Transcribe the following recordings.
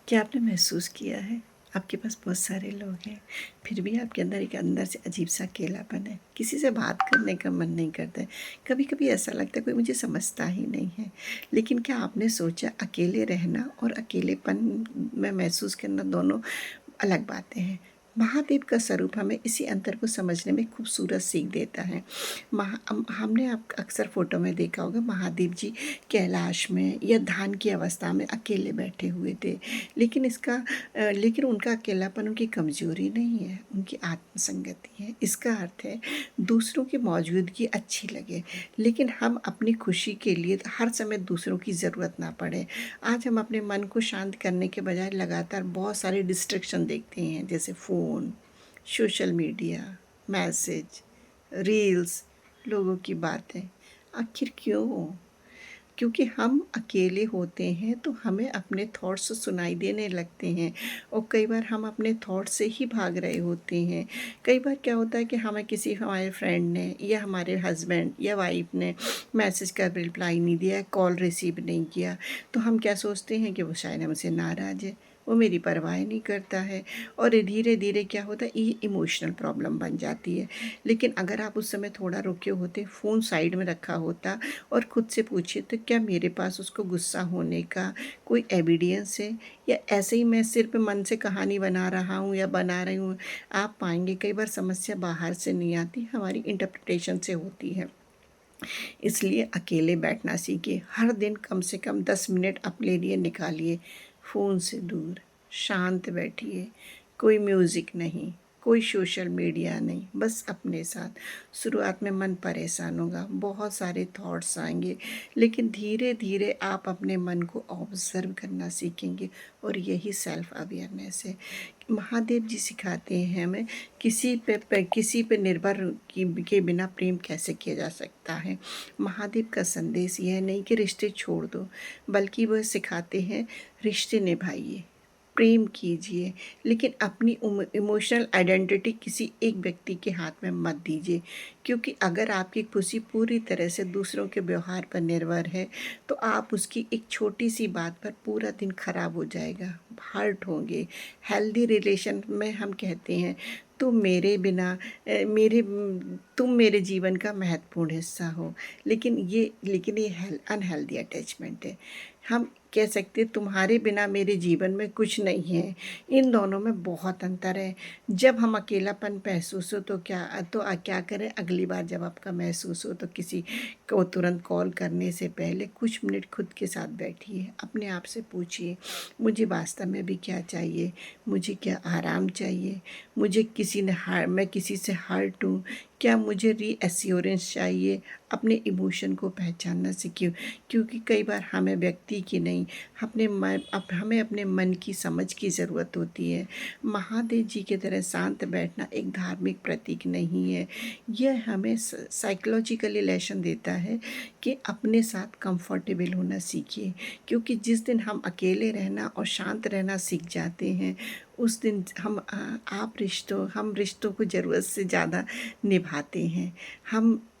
क्या आपने महसूस किया है आपके पास बहुत सारे लोग हैं, फिर भी आपके अंदर से अजीब सा अकेलापन है, किसी से बात करने का मन नहीं करता है। कभी कभी ऐसा लगता है कोई मुझे समझता ही नहीं है। लेकिन क्या आपने सोचा अकेले रहना और अकेलेपन में महसूस करना दोनों अलग बातें हैं। महादेव का स्वरूप हमें इसी अंतर को समझने में खूबसूरत सीख देता है। हमने आप अक्सर फ़ोटो में देखा होगा, महादेव जी कैलाश में या ध्यान की अवस्था में अकेले बैठे हुए थे। लेकिन उनका अकेलापन उनकी कमज़ोरी नहीं है, उनकी आत्मसंगति है। इसका अर्थ है दूसरों की मौजूदगी अच्छी लगे, लेकिन हम अपनी खुशी के लिए हर समय दूसरों की ज़रूरत ना पड़े। आज हम अपने मन को शांत करने के बजाय लगातार बहुत सारे डिस्ट्रैक्शन देखते हैं, जैसे phone, social media, message, reels, लोगों की बातें। आखिर क्यों? क्योंकि हम अकेले होते हैं तो हमें अपने थॉट्स सुनाई देने लगते हैं और कई बार हम अपने थॉट्स से ही भाग रहे होते हैं। कई बार क्या होता है कि हमारे फ्रेंड ने या हमारे हस्बैंड या वाइफ ने मैसेज का रिप्लाई नहीं दिया, कॉल रिसीव नहीं किया, तो हम क्या सोचते हैं कि वो शायद हमसे नाराज़ है, वो मेरी परवाह नहीं करता है। और धीरे धीरे क्या होता है, ये इमोशनल प्रॉब्लम बन जाती है। लेकिन अगर आप उस समय थोड़ा रुके होते, फ़ोन साइड में रखा होता और ख़ुद से पूछिए तो क्या मेरे पास उसको गुस्सा होने का कोई एविडेंस है, या ऐसे ही मैं सिर्फ मन से कहानी बना रहा हूँ या बना रही हूँ। आप पाएंगे कई बार समस्या बाहर से नहीं आती, हमारी इंटरप्रिटेशन से होती है। इसलिए अकेले बैठना सीखिए। हर दिन कम से कम 10 मिनट अपने लिए निकालिए। फ़ोन से दूर शांत बैठिए, कोई म्यूज़िक नहीं, कोई सोशल मीडिया नहीं, बस अपने साथ। शुरुआत में मन परेशान होगा, बहुत सारे थॉट्स आएंगे, लेकिन धीरे धीरे आप अपने मन को ऑब्ज़र्व करना सीखेंगे और यही सेल्फ अवेयरनेस है। महादेव जी सिखाते हैं हमें किसी पे निर्भर के बिना प्रेम कैसे किया जा सकता है। महादेव का संदेश यह नहीं कि रिश्ते छोड़ दो, बल्कि वह सिखाते हैं रिश्ते निभाइए, प्रेम कीजिए, लेकिन अपनी इमोशनल आइडेंटिटी किसी एक व्यक्ति के हाथ में मत दीजिए। क्योंकि अगर आपकी खुशी पूरी तरह से दूसरों के व्यवहार पर निर्भर है, तो आप उसकी एक छोटी सी बात पर पूरा दिन खराब हो जाएगा, हर्ट होंगे। हेल्दी रिलेशन में हम कहते हैं तुम मेरे बिना तुम मेरे जीवन का महत्वपूर्ण हिस्सा हो, लेकिन ये अनहेल्दी अटैचमेंट है। हम कह सकते तुम्हारे बिना मेरे जीवन में कुछ नहीं है। इन दोनों में बहुत अंतर है। जब हम अकेलापन महसूस हो तो क्या करें, अगली बार जब आपका महसूस हो तो किसी को तुरंत कॉल करने से पहले कुछ मिनट खुद के साथ बैठिए, अपने आप से पूछिए मुझे वास्तव में भी क्या चाहिए, मुझे क्या आराम चाहिए, मैं किसी से हर्ट हूँ, क्या मुझे रीएश्योरेंस चाहिए। अपने इमोशन को पहचानना सीखिए, क्योंकि कई बार हमें व्यक्ति की नहीं, हमें अपने मन की समझ की ज़रूरत होती है। महादेव जी की तरह शांत बैठना एक धार्मिक प्रतीक नहीं है, यह हमें साइकोलॉजिकली लेसन देता है कि अपने साथ कंफर्टेबल होना सीखिए। क्योंकि जिस दिन हम अकेले रहना और शांत रहना सीख जाते हैं, उस दिन हम रिश्तों को ज़रूरत से ज़्यादा निभाते हैं।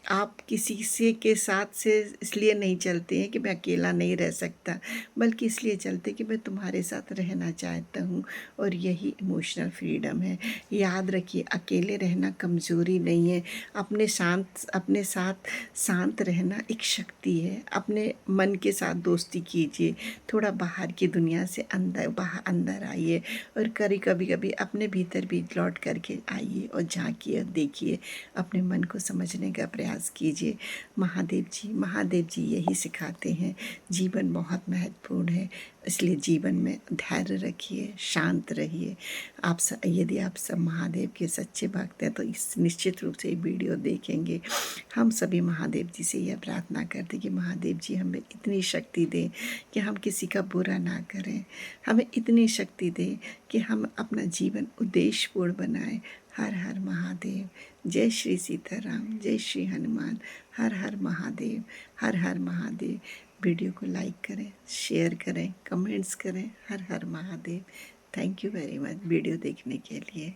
आप किसी से के साथ से इसलिए नहीं चलते हैं कि मैं अकेला नहीं रह सकता, बल्कि इसलिए चलते कि मैं तुम्हारे साथ रहना चाहता हूँ, और यही इमोशनल फ्रीडम है। याद रखिए, अकेले रहना कमज़ोरी नहीं है, अपने साथ शांत रहना एक शक्ति है। अपने मन के साथ दोस्ती कीजिए, थोड़ा बाहर की दुनिया से अंदर आइए, और कभी कभी अपने भीतर भी लौट करके आइए और झांकिए और देखिए, अपने मन को समझने का प्रयास कीजिए। महादेव जी यही सिखाते हैं। जीवन बहुत महत्वपूर्ण है, इसलिए जीवन में धैर्य रखिए, शांत रहिए। यदि आप सब महादेव के सच्चे भक्त हैं तो इस निश्चित रूप से ये वीडियो देखेंगे। हम सभी महादेव जी से यह प्रार्थना करते कि महादेव जी हमें इतनी शक्ति दें कि हम किसी का बुरा ना करें, हमें इतनी शक्ति दें कि हम अपना जीवन उद्देश्यपूर्ण बनाएं। हर हर महादेव। जय श्री सीताराम, जय श्री हनुमान। हर हर महादेव, हर हर महादेव। वीडियो को लाइक करें, शेयर करें, कमेंट्स करें। हर हर Mahadev. Thank you very much video देखने के लिए।